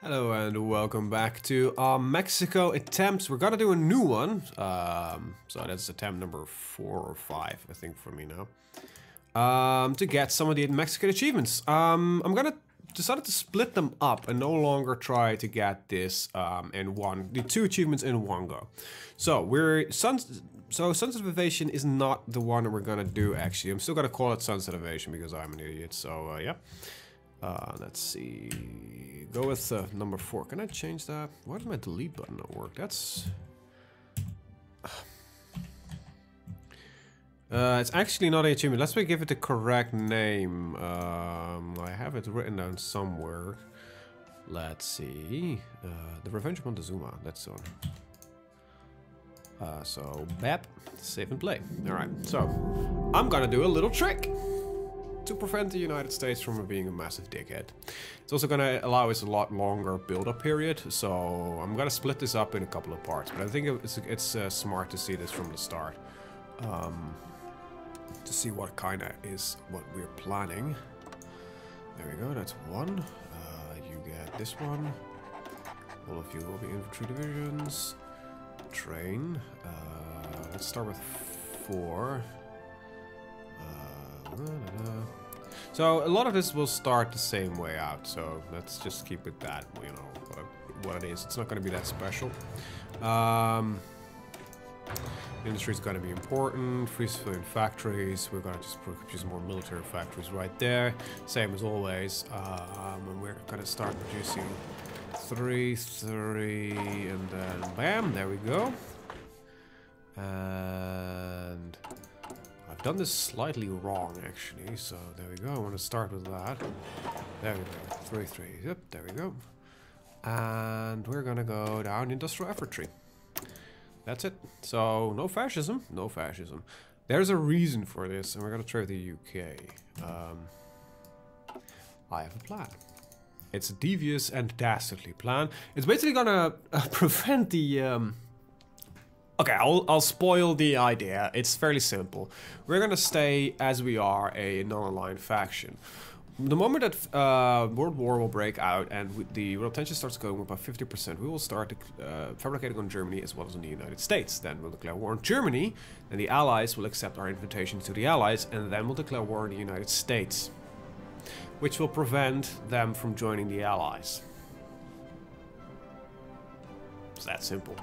Hello and welcome back to our Mexico attempts. We're gonna do a new one. So that's attempt number 4 or 5, I think, for me now. To get some of the Mexican achievements. I'm gonna decided to split them up and no longer try to get this the 2 achievements in one go. So Sunset Evasion is not the one that we're gonna do actually. I'm still gonna call it Sunset Evasion because I'm an idiot. So yeah. Let's see. Go with number 4. Can I change that? Why does my delete button not work? That's... it's actually not an achievement. Let's give it the correct name. I have it written down somewhere. Let's see. The Revenge of Montezuma. That's the one. So, BAP, save and play. Alright, so I'm gonna do a little trick to prevent the United States from being a massive dickhead. It's also gonna allow us a lot longer build-up period, so I'm gonna split this up in a couple of parts, but I think it's smart to see this from the start. To see what kinda is what we're planning. There we go, that's 1. You get this one. All of you will be infantry divisions. Train. Let's start with 4. So a lot of this will start the same way out, so let's just keep it that, you know, what it is. It's not going to be that special. Industry is going to be important. Free civilian factories. We're going to just produce more military factories right there. Same as always. And we're going to start producing 3, and then bam, there we go. And I've done this slightly wrong, actually, so there we go. I want to start with that. There we go. 3. Yep, there we go. And we're gonna go down industrial effort tree. That's it. So, no fascism. No fascism. There's a reason for this, and we're gonna try the UK. I have a plan. It's a devious and dastardly plan. It's basically gonna prevent the... Okay, I'll spoil the idea. It's fairly simple. We're gonna stay as we are, a non-aligned faction. The moment that World War will break out and the world tension starts going up by 50%, we will start fabricating on Germany as well as on the United States. Then we'll declare war on Germany, and the Allies will accept our invitation to the Allies, and then we'll declare war on the United States, which will prevent them from joining the Allies. It's that simple.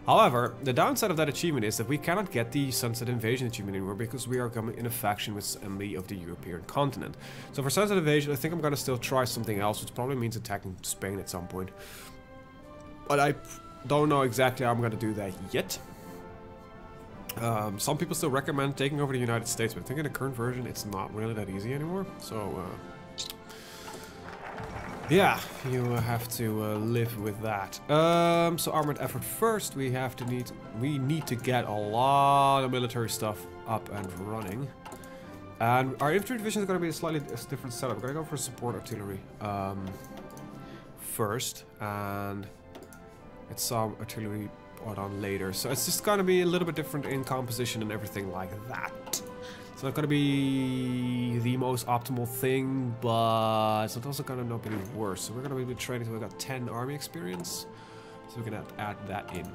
However, the downside of that achievement is that we cannot get the Sunset Invasion achievement anymore because we are coming in a faction with enemy of the European continent. So for Sunset Invasion, I think I'm gonna still try something else, which probably means attacking Spain at some point. But I don't know exactly how I'm gonna do that yet. Some people still recommend taking over the United States, but I think in the current version it's not really that easy anymore. So, yeah, you have to live with that. So armored effort first. We need to get a lot of military stuff up and running. And our infantry division is going to be a slightly different setup. We're going to go for support artillery first, and get some artillery brought on later. So it's just going to be a little bit different in composition and everything like that. It's not going to be the most optimal thing, but it's also going to not be worse. So we're going to be training, so we've got 10 army experience. So we're going to add that in.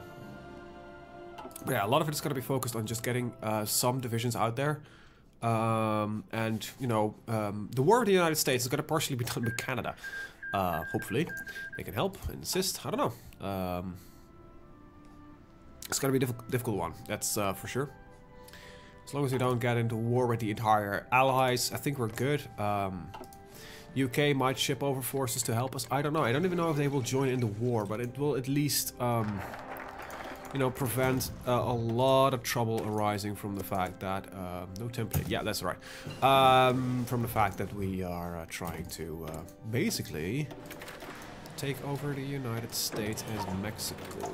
But yeah, a lot of it is going to be focused on just getting some divisions out there. And, you know, the war with the United States is going to partially be done with Canada. Hopefully. They can help and assist. I don't know. It's going to be a difficult one. That's for sure. As long as we don't get into war with the entire Allies, I think we're good. UK might ship over forces to help us. I don't know. I don't even know if they will join in the war, but it will at least, you know, prevent a lot of trouble arising from the fact that... no template. Yeah, that's right. From the fact that we are trying to basically take over the United States as Mexico.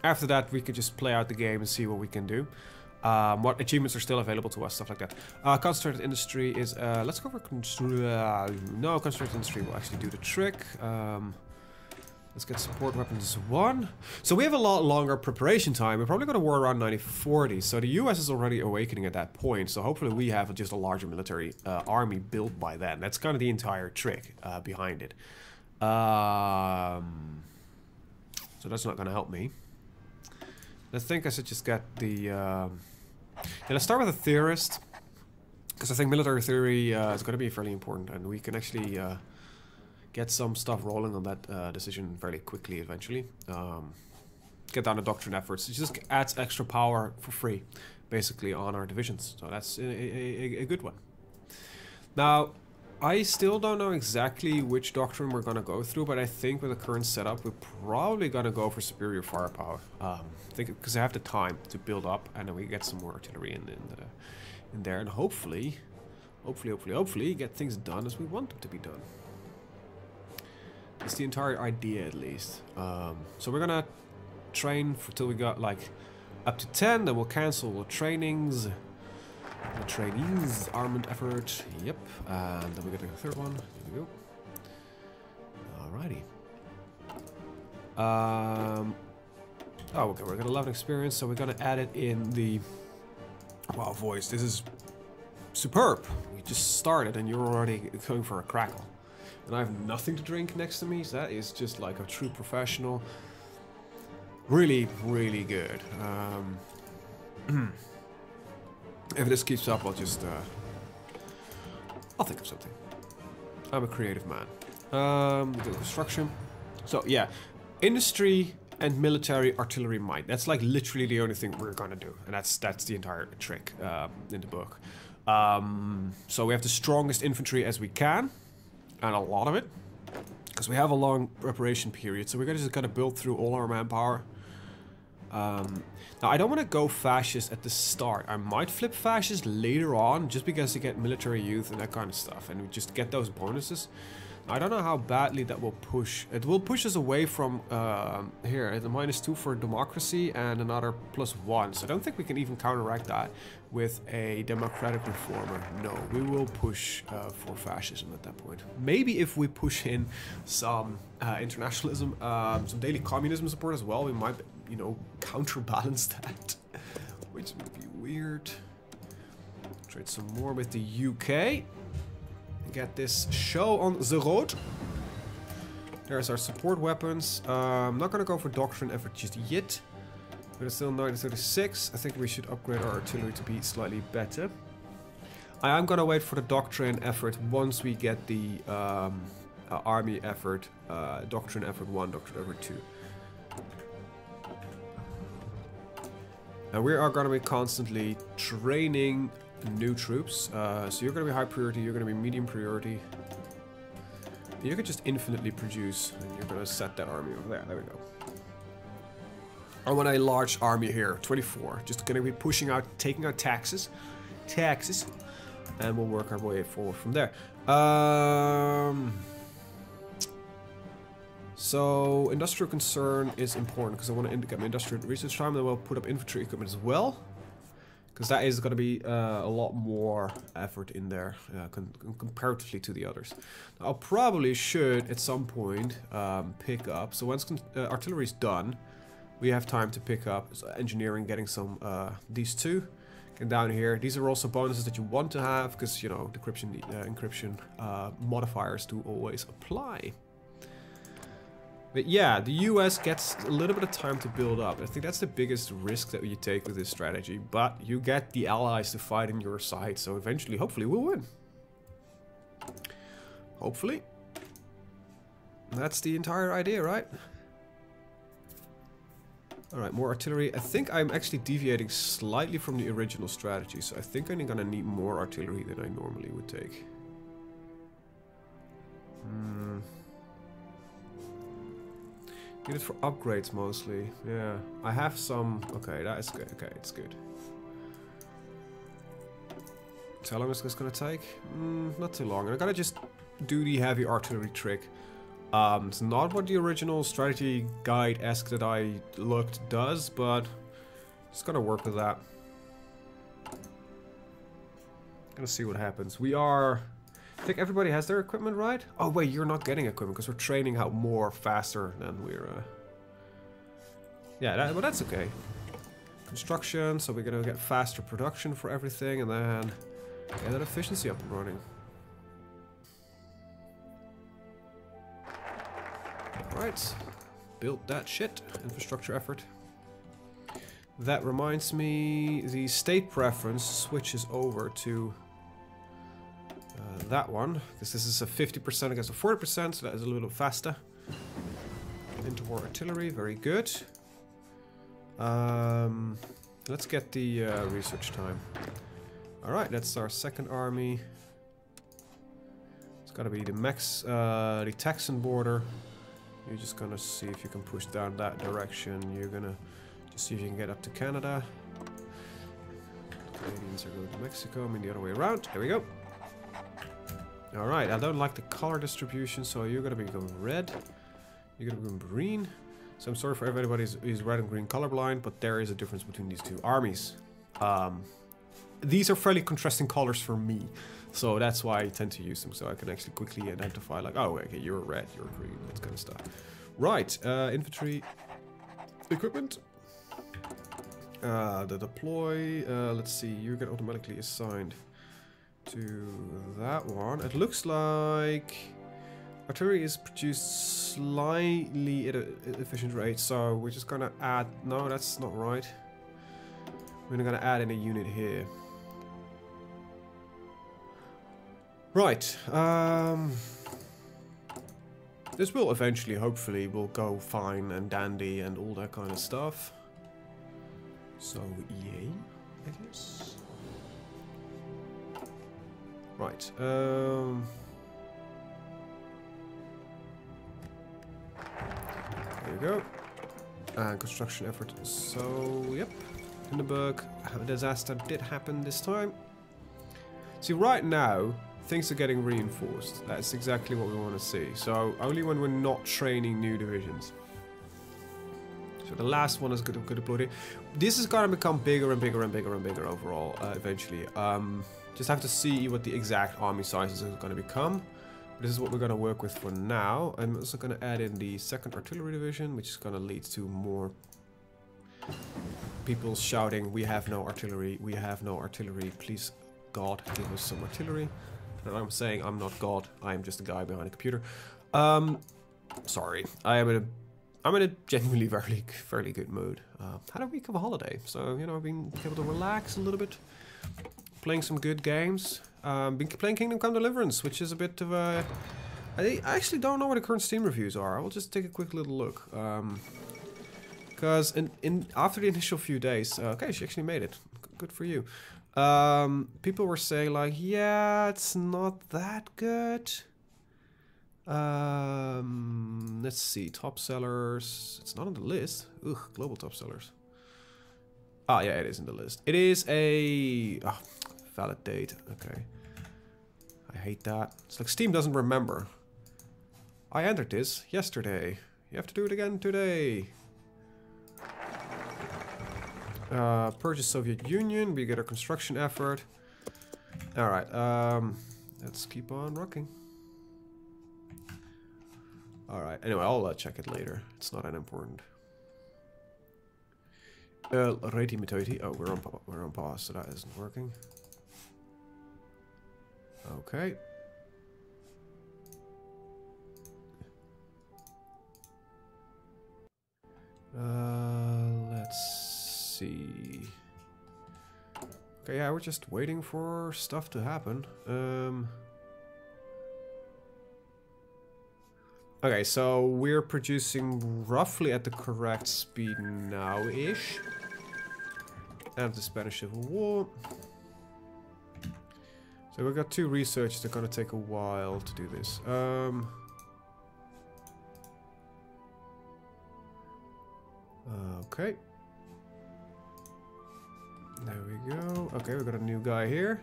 After that, we could just play out the game and see what we can do. What achievements are still available to us, stuff like that. Concentrated industry is, let's go for no, concentrated industry will actually do the trick. Let's get support weapons 1. So we have a lot longer preparation time. We're probably going to war around 1940. So the US is already awakening at that point. So hopefully we have just a larger military army built by then. That's kind of the entire trick behind it. So that's not going to help me. I think I should just get the... yeah, let's start with a theorist. Because I think military theory is going to be fairly important. And we can actually get some stuff rolling on that decision fairly quickly eventually. Get down to doctrine efforts. It just adds extra power for free, basically, on our divisions. So that's a good one. Now, I still don't know exactly which doctrine we're going to go through, but I think with the current setup, we're probably going to go for superior firepower. Because I have the time to build up, and then we get some more artillery in there, and hopefully get things done as we want them to be done. That's the entire idea, at least. So we're gonna train till we got like up to 10, then we'll cancel the trainings. The trainees, armament effort, yep, and then we get a third one. Here we go. Alrighty. Oh, okay, we're gonna 11 experience, so we're gonna add it in the... Wow, voice, this is superb. We just started and you're already going for a crackle. And I have nothing to drink next to me, so that is just like a true professional. Really, really good. If this keeps up, I'll just... I'll think of something. I'm a creative man. We do construction. So, yeah. Industry and military artillery might. That's like literally the only thing we're gonna do. And that's the entire trick in the book. So we have the strongest infantry as we can. And a lot of it. Because we have a long preparation period. So we're just gonna build through all our manpower. Now, I don't want to go fascist at the start. I might flip fascist later on, just because you get military youth and that kind of stuff, and we just get those bonuses. I don't know how badly that will push. It will push us away from here, the -2 for democracy and another +1. So I don't think we can even counteract that with a democratic reformer. No, we will push for fascism at that point. Maybe if we push in some internationalism, some daily communism support as well, we might, you know, counterbalance that, which would be weird. Trade some more with the UK. Get this show on the road. There's our support weapons. I'm not gonna go for doctrine effort just yet. But it's still 936. I think we should upgrade our artillery to be slightly better. I am gonna wait for the doctrine effort once we get the army effort, doctrine effort 1, doctrine effort 2. And we are gonna be constantly training new troops. So you're going to be high priority, you're going to be medium priority. You can just infinitely produce, and you're going to set that army over there. There we go. I want a large army here, 24. Just going to be pushing out, taking out taxes, and we'll work our way forward from there. So industrial concern is important because I want to get my industrial research time, and then we'll put up infantry equipment as well. Because that is going to be a lot more effort in there comparatively to the others. Now, I'll probably should at some point pick up. So once artillery is done, we have time to pick up engineering, getting some these two. Get down here. These are also bonuses that you want to have because, you know, encryption modifiers do always apply. But yeah, the US gets a little bit of time to build up. I think that's the biggest risk that you take with this strategy. But you get the allies to fight in your side, so eventually, hopefully, we'll win. Hopefully. That's the entire idea, right? Alright, more artillery. I think I'm actually deviating slightly from the original strategy, so I think I'm gonna need more artillery than I normally would take. Need it for upgrades mostly. Yeah, I have some. Okay, that is good. Okay, it's good. So how long is this gonna take? Not too long. And I gotta just do the heavy artillery trick. It's not what the original strategy guide-esque that I looked does, but just gonna work with that. Gonna see what happens. We are. I think everybody has their equipment, right? Oh wait, you're not getting equipment because we're training out more faster than we're... Yeah, well that's okay. Construction, so we're gonna get faster production for everything and then get that efficiency up and running. Right. Build that shit. Infrastructure effort. That reminds me, the state preference switches over to that one, because this is a 50% against a 40%, so that is a little faster. Interwar artillery, very good. Let's get the research time. Alright, that's our second army. It's gotta be the Texan border. You're just gonna see if you can push down that direction. You're gonna just see if you can get up to Canada. Canadians are going to Mexico, I mean the other way around. There we go. Alright, I don't like the color distribution, so you're gonna be going red. You're gonna be going green. So I'm sorry for everybody who's red and green colorblind, but there is a difference between these two armies. These are fairly contrasting colors for me, so that's why I tend to use them, so I can actually quickly identify, like, oh, okay, you're red, you're green, that kind of stuff. Right, infantry equipment. The deploy, let's see, you get automatically assigned to that one. It looks like artillery is produced slightly at an efficient rate, so we're just gonna add... No, that's not right. We're gonna add in a unit here. Right. This will eventually, hopefully, will go fine and dandy and all that kind of stuff. So, yay, I guess. Right. There we go. And construction effort. So, yep. Hindenburg. A disaster did happen this time. See, right now, things are getting reinforced. That's exactly what we want to see. So, only when we're not training new divisions. So, the last one is good deployed here. This is going to become bigger and bigger and bigger and bigger overall, eventually. Just have to see what the exact army sizes are going to become. This is what we're going to work with for now. I'm also going to add in the 2nd Artillery Division, which is going to lead to more people shouting, we have no artillery, we have no artillery, please God give us some artillery. And I'm saying I'm not God, I am just a guy behind a computer. Sorry, I'm in a genuinely fairly good mood. Had a week of a holiday, so you know, I've been able to relax a little bit. Playing some good games. Been playing Kingdom Come Deliverance, which is a bit of a... I actually don't know what the current Steam reviews are. I will just take a quick little look. Because after the initial few days... okay, she actually made it. Good for you. People were saying like, yeah, it's not that good. Let's see. Top sellers. It's not on the list. Ugh, global top sellers. Ah, yeah, it is in the list. It is a... Oh, valid date. Okay. I hate that. It's like Steam doesn't remember. I entered this yesterday. You have to do it again today. Purchase Soviet Union. We get a construction effort. Alright. Let's keep on rocking. Alright. Anyway, I'll check it later. It's not that important. Rating methodology. Oh, we're on pause, so that isn't working. Okay. Let's see. Okay, yeah, we're just waiting for stuff to happen. Okay, so we're producing roughly at the correct speed now-ish. And the Spanish Civil War. So we've got 2 research that are gonna take a while to do this. Okay. There we go. Okay, we've got a new guy here.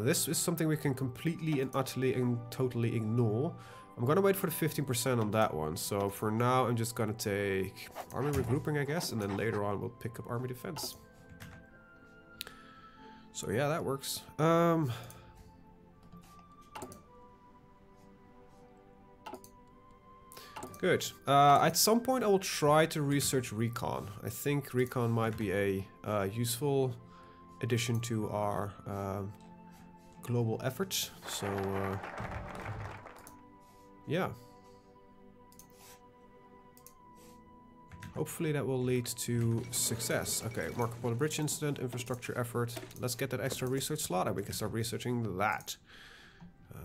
This is something we can completely and utterly and totally ignore. I'm gonna wait for the 15% on that one. So for now, I'm just gonna take army regrouping, I guess, and then later on we'll pick up army defense. So yeah, that works. Good. At some point I will try to research recon. I think recon might be a useful addition to our global efforts. So yeah. Hopefully that will lead to success. Okay, Marco Polo Bridge incident, infrastructure effort. Let's get that extra research slot and we can start researching that. I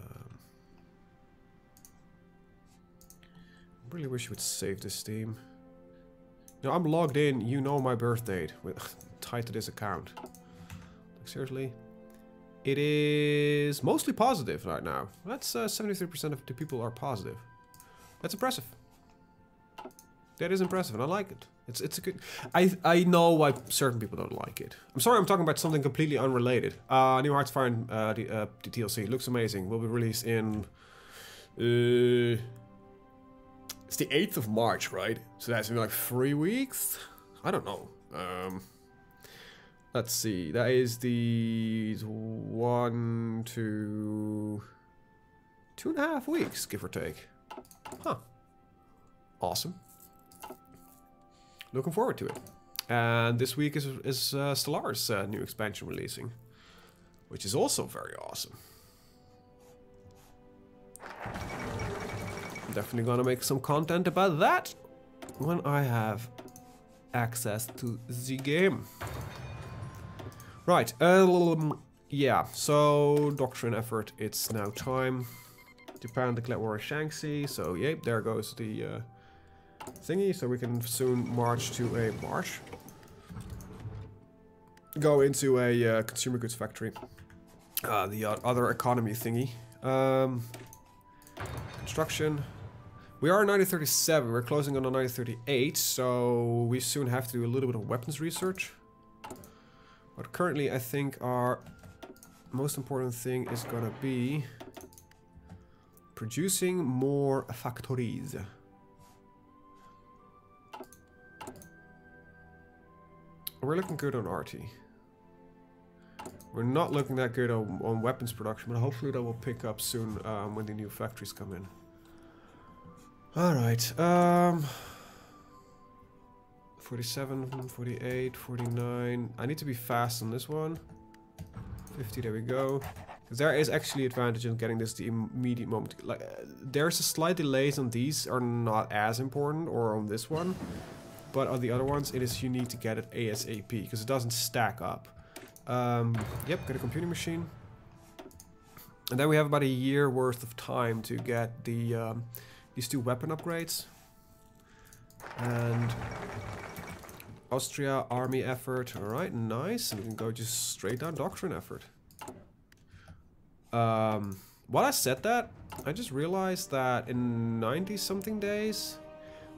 really wish you would save this Steam. You know, I'm logged in, you know my birth date tied to this account. Like, seriously? It is mostly positive right now. That's 73% of the people are positive. That's impressive. That is impressive, and I like it. It's a good. I know why certain people don't like it. I'm sorry, I'm talking about something completely unrelated. New Hearts-Fire the DLC looks amazing. Will be released in. It's the 8th of March, right? So that's in like 3 weeks. I don't know. Let's see. That is the 1 to 2.5 weeks, give or take. Huh. Awesome. Looking forward to it. And this week is Stellaris' new expansion releasing, which is also very awesome. I'm definitely gonna make some content about that when I have access to the game. Right, yeah, so Doctrine effort, it's now time. Japan declared war on Shaanxi, so yep, there goes the thingy, so we can soon march to a march. Go into a consumer goods factory. The other economy thingy. Construction. We are in 1937, we're closing on 1938, so we soon have to do a little bit of weapons research. But currently I think our most important thing is gonna be producing more factories. We're looking good on RT. We're not looking that good on weapons production, but hopefully that will pick up soon when the new factories come in. Alright, 47, 48, 49. I need to be fast on this one. 50, there we go. Because there is actually advantage in getting this the immediate moment. Like, there's a slight delays on these are not as important, or on this one. But on the other ones, it is you need to get it ASAP, because it doesn't stack up. Yep, get a computing machine. And then we have about a year worth of time to get the these 2 weapon upgrades. And Austria army effort. Alright, nice. And we can go just straight down Doctrine effort. While I said that, I just realized that in 90-something days,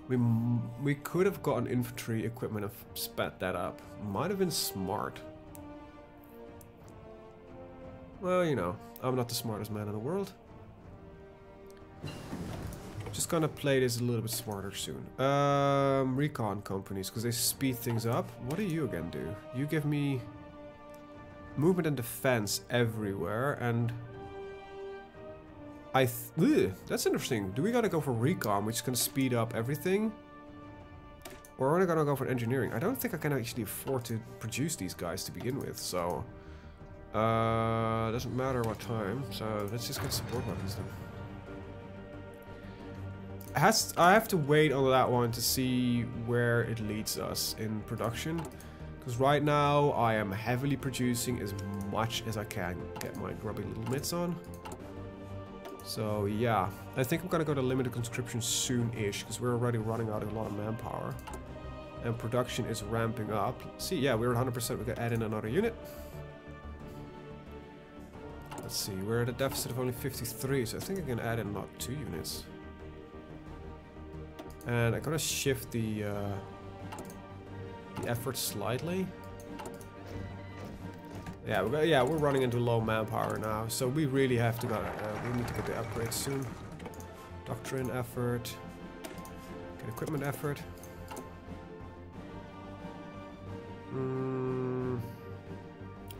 we could have gotten infantry equipment and sped that up. Might have been smart. Well, you know, I'm not the smartest man in the world. Just gonna play this a little bit smarter soon. Recon companies, because they speed things up. What do you again do? You give me movement and defense everywhere, and that's interesting. Do we gotta go for recon, which is gonna speed up everything? Or are we gonna go for engineering? I don't think I can actually afford to produce these guys to begin with, so doesn't matter what time, so let's just get support weapons then. I have to wait on that one to see where it leads us in production, because right now I am heavily producing as much as I can get my grubby little mitts on. So yeah, I think I'm gonna go to limited conscription soon-ish, because we're already running out of a lot of manpower. And production is ramping up. See, yeah, we're at 100%, we can add in another unit. Let's see, we're at a deficit of only 53, so I think I can add in not 2 units. And I'm gonna shift the effort slightly. Yeah, we're running into low manpower now, so we really have to we need to get the upgrades soon. Doctrine effort, get equipment effort.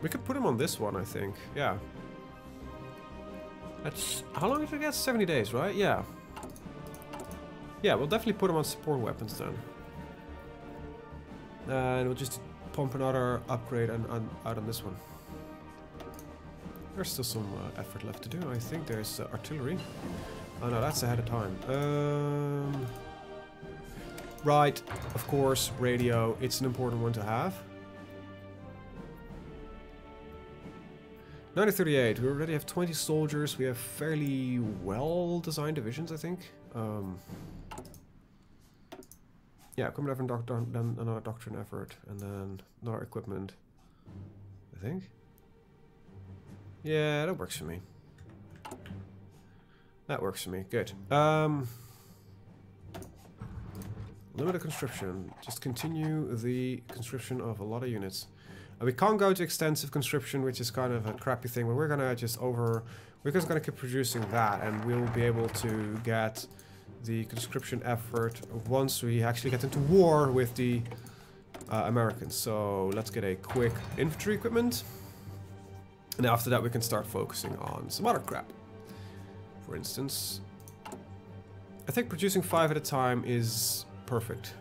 We could put him on this one, I think. Yeah. That's how long did it get? 70 days, right? Yeah. Yeah, we'll definitely put him on support weapons then. And we'll just pump another upgrade out on this one. There's still some effort left to do. I think there's artillery. Oh no, that's ahead of time. Right, of course, radio, it's an important one to have. 1938, we already have 20 soldiers, we have fairly well-designed divisions, I think. Yeah, equipment effort, then another doctrine effort, and then another equipment, I think. Yeah, that works for me. That works for me, good. Limited conscription, just continue the conscription of a lot of units. We can't go to extensive conscription, which is kind of a crappy thing, but we're gonna we're just gonna keep producing that, and we'll be able to get the conscription effort once we actually get into war with the Americans. So let's get a quick infantry equipment, and after that we can start focusing on some other crap. For instance, I think producing 5 at a time is perfect.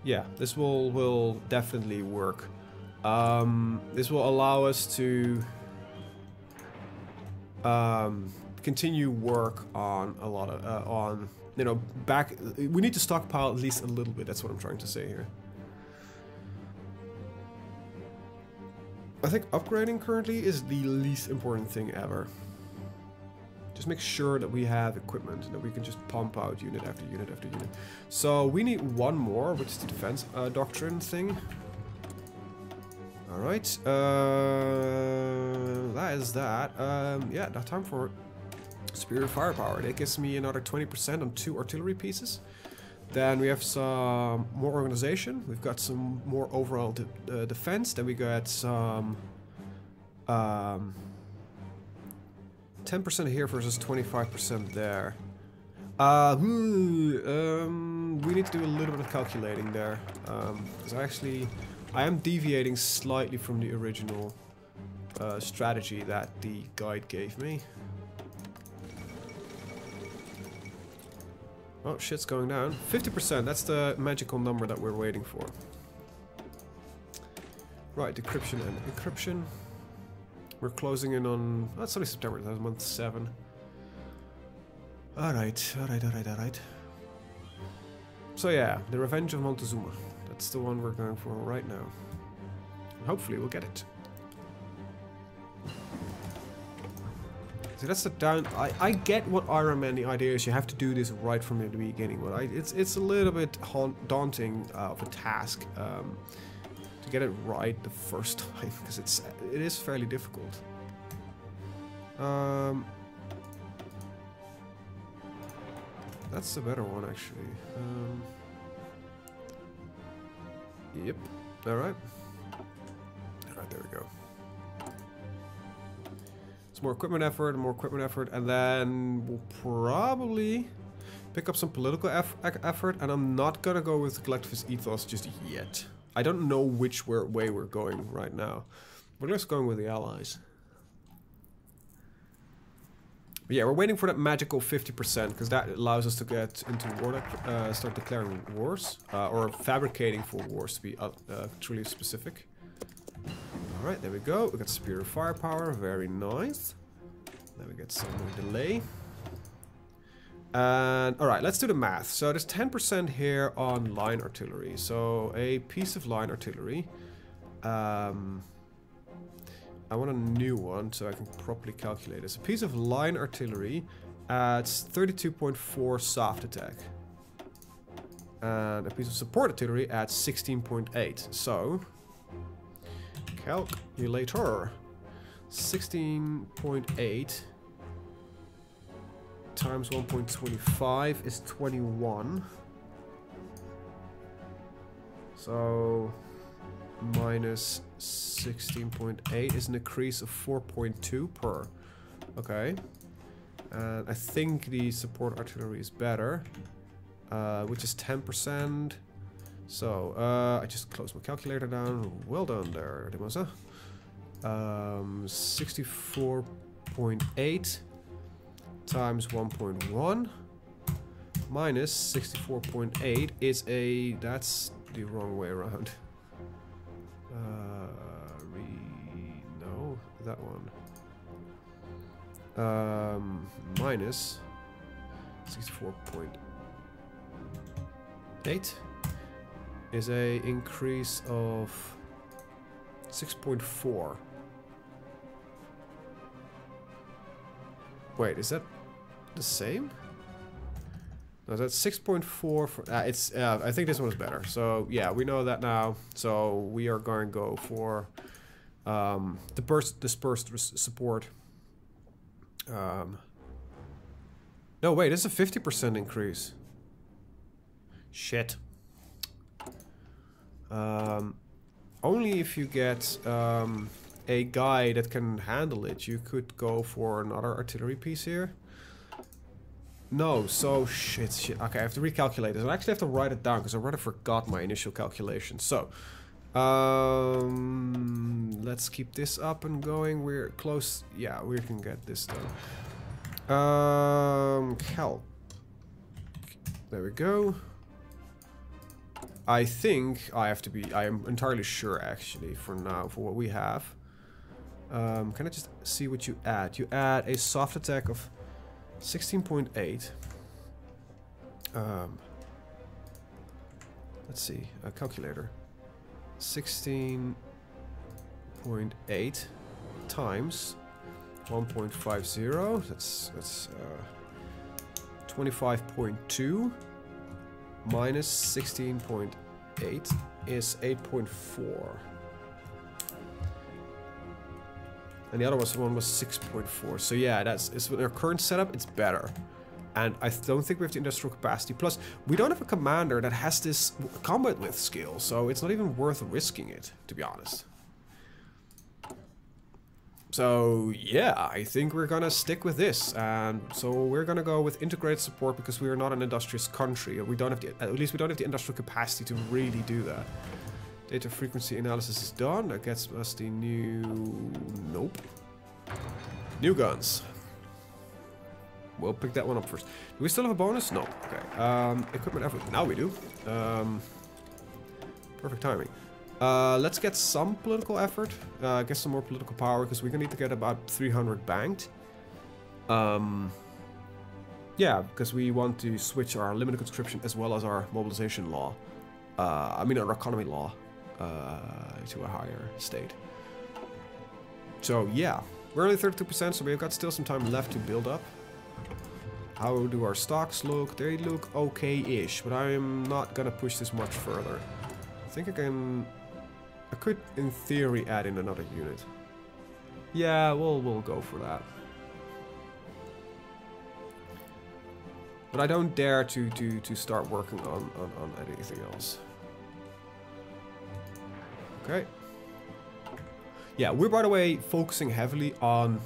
Yeah, this will definitely work. This will allow us to continue work on a lot of you know, we need to stockpile at least a little bit. That's what I'm trying to say here. I think upgrading currently is the least important thing ever. Just make sure that we have equipment and that we can just pump out unit after unit after unit. So we need one more, which is the defense doctrine thing. Alright, that is that. Yeah, now time for superior firepower. That gives me another 20% on 2 artillery pieces. Then we have some more organization. We've got some more overall defense. Then we got some 10% here versus 25% there. We need to do a little bit of calculating there, because I am deviating slightly from the original strategy that the guide gave me. Oh, shit's going down. 50%, that's the magical number that we're waiting for. Right, decryption and encryption. We're closing in on... Oh, it's only September, that's month 7. Alright. So yeah, the Revenge of Montezuma. That's the one we're going for right now. Hopefully we'll get it. See, that's the down... I get what Iron Man, the idea is you have to do this right from the beginning, but it's a little bit daunting of a task to get it right the first time, because it is fairly difficult. That's the better one, actually. Yep. Alright. Alright, there we go. It's more equipment effort, and then we'll probably pick up some political effort, and I'm not gonna go with the collectivist ethos just yet. I don't know which way we're going right now. We're just going with the allies. But yeah, we're waiting for that magical 50%, because that allows us to get into war, start declaring wars, or fabricating for wars, to be truly specific. Alright, there we go. We got superior firepower, very nice. Then we get some more delay. And alright, let's do the math. So there's 10% here on line artillery. So a piece of line artillery. I want a new one so I can properly calculate this. A piece of line artillery adds 32.4 soft attack. And a piece of support artillery adds 16.8. So, calculator. 16.8 times 1.25 is 21. So minus 16.8 is an increase of 4.2 per. Okay. And I think the support artillery is better, which is 10%. So I just closed my calculator down. Well done there, Dimosa. 64.8 times 1.1 minus 64.8 is that's the wrong way around. No, that one. Minus 64. update is a increase of 6.4. Wait, is that the same? No, that's 6.4 for it's I think this one is better. So yeah, we know that now. So we are going to go for the dispersed support. No, wait, it's a 50% increase. Shit. Only if you get a guy that can handle it, you could go for another artillery piece here. No, so shit. Okay, I have to recalculate this. I actually have to write it down because I already forgot my initial calculation. So, let's keep this up and going. We're close. Yeah, we can get this done. Calc. There we go. I think I have to be. I am entirely sure, actually, for now, for what we have. Can I just see what you add? You add a soft attack of 16.8. Let's see, a calculator. 16.8 times 1.50. That's 25.2 minus 16.8 is 8.4. And the other one was 6.4. So yeah, it's with our current setup, it's better. And I don't think we have the industrial capacity. Plus, we don't have a commander that has this combat with skill, so it's not even worth risking it, to be honest. So yeah, I think we're gonna stick with this, and so we're gonna go with integrated support because we are not an industrious country, or we don't have the, at least we don't have the industrial capacity to really do that. Data frequency analysis is done. That gets us the new... Nope. New guns. We'll pick that one up first. Do we still have a bonus? No. Okay. Equipment effort. Now we do. Perfect timing. Let's get some political effort. Get some more political power, because we're gonna need to get about 300 banked. Yeah, because we want to switch our limited conscription as well as our mobilization law. I mean our economy law. To a higher state. So yeah, we're only 32%, so we've got still some time left to build up. How do our stocks look? They look okay-ish, but I'm not gonna push this much further. I think I could, in theory, add in another unit. Yeah, we'll go for that. But I don't dare to start working on anything else. Okay. Yeah, we're, by the way, focusing heavily on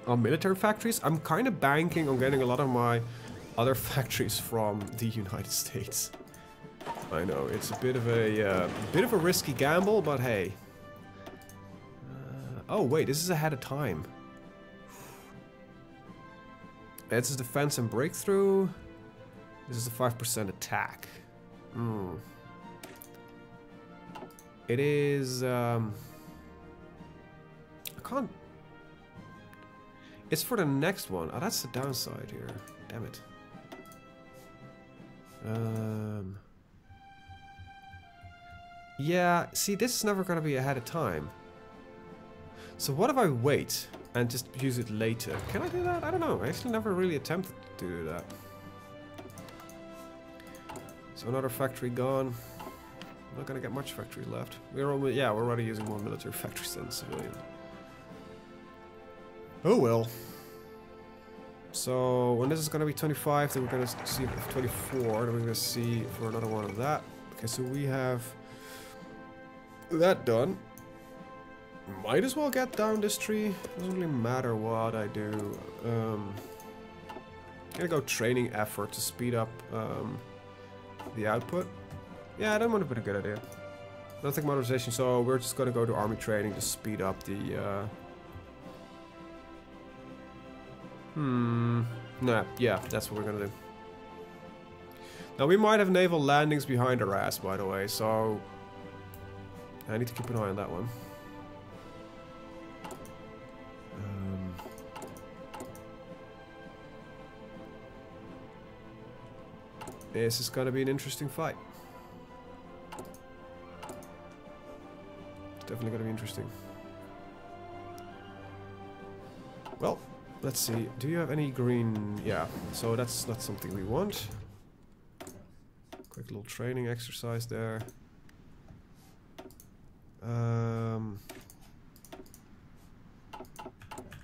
military factories. I'm kind of banking on getting a lot of my other factories from the United States. I know it's a bit of a risky gamble, but hey. Oh wait, this is ahead of time. This is defense and breakthrough. This is a 5% attack. It is, I can't... It's for the next one. Oh, that's the downside here. Damn it. Yeah, see, this is never gonna be ahead of time. So what if I wait and just use it later? Can I do that? I don't know. I actually never really attempted to do that. So another factory gone. Not gonna get much factory left. We're already using more military factories than civilian. Oh well. So when this is gonna be 25, then we're gonna see 24, then we're gonna see for another one of that. Okay, so we have that done. Might as well get down this tree. Doesn't really matter what I do. Gonna go training effort to speed up the output. Yeah, that would have been a good idea. I don't think modernization, so we're just gonna go to army training to speed up the Nah, yeah, that's what we're gonna do. Now we might have naval landings behind our ass, by the way, so I need to keep an eye on that one. This is gonna be an interesting fight. It's definitely gonna be interesting. Well, let's see. Do you have any green? Yeah, so that's not something we want. Quick little training exercise there.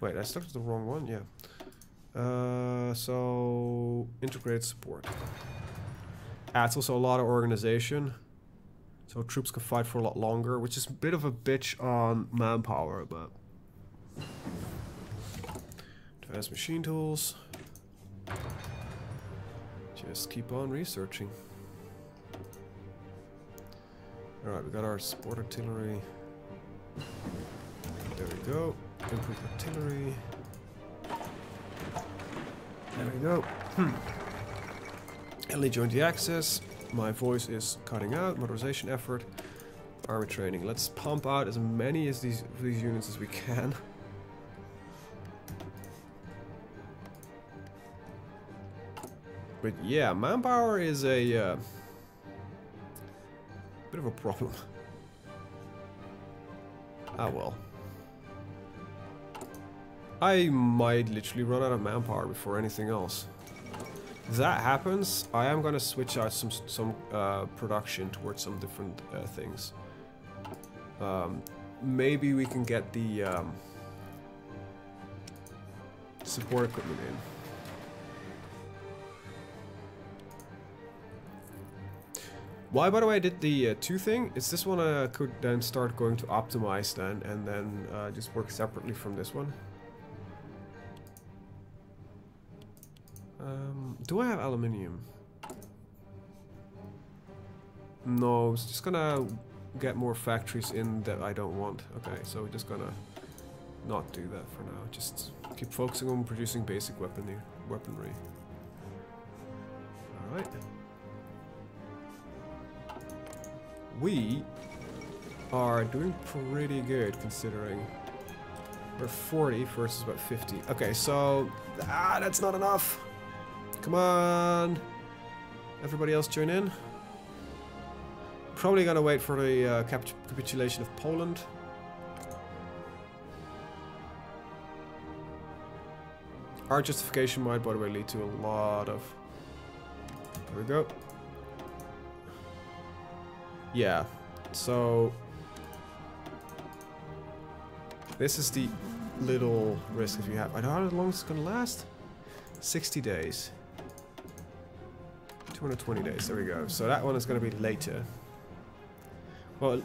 Wait, I stuck to the wrong one, yeah. So integrated support. Adds also a lot of organization. So troops can fight for a lot longer, which is a bit of a bitch on manpower, but advanced machine tools. Just keep on researching. Alright, we got our support artillery. There we go. Improved artillery. There we go. LE joined the access. My voice is cutting out. Motorization effort. Army training. Let's pump out as many of these units as we can. But yeah, manpower is a bit of a problem. Ah well. I might literally run out of manpower before anything else. If that happens, I am gonna switch out some production towards some different things. Maybe we can get the support equipment in. Why, by the way, I did the 2 thing, is this one I could then start going to optimize then, and then just work separately from this one. Do I have aluminium? No, it's just gonna get more factories in that I don't want. Okay, so we're just gonna not do that for now. Just keep focusing on producing basic weaponry. Alright. We are doing pretty good considering we're 40 versus about 50. Okay, so that's not enough. Come on, everybody else join in. Probably gonna wait for the capitulation of Poland. Our justification might, by the way, lead to a lot of. There we go. Yeah, so this is the little risk if you have. I don't know how long it's gonna last. 60 days. 220 days, there we go. So that one is gonna be later. Well,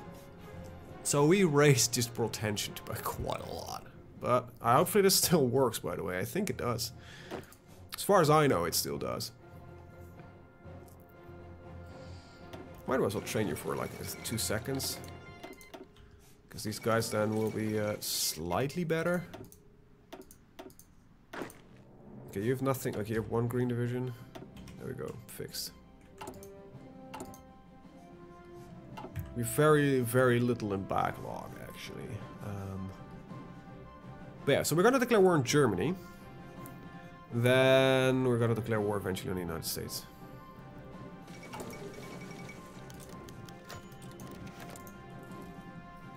so we raised just world tension by quite a lot. But hopefully this still works, by the way. I think it does. As far as I know, it still does. Might as well train you for like 2 seconds. Because these guys then will be slightly better. Okay, you have nothing. Okay, you have 1 green division. There we go, fixed. We have very, very little in backlog, actually. But yeah, so we're gonna declare war on Germany. Then we're gonna declare war eventually on the United States.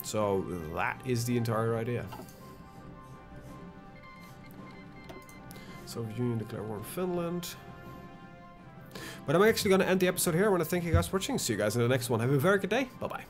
So that is the entire idea. Soviet Union declare war on Finland. But I'm actually going to end the episode here. I want to thank you guys for watching. See you guys in the next one. Have a very good day. Bye-bye.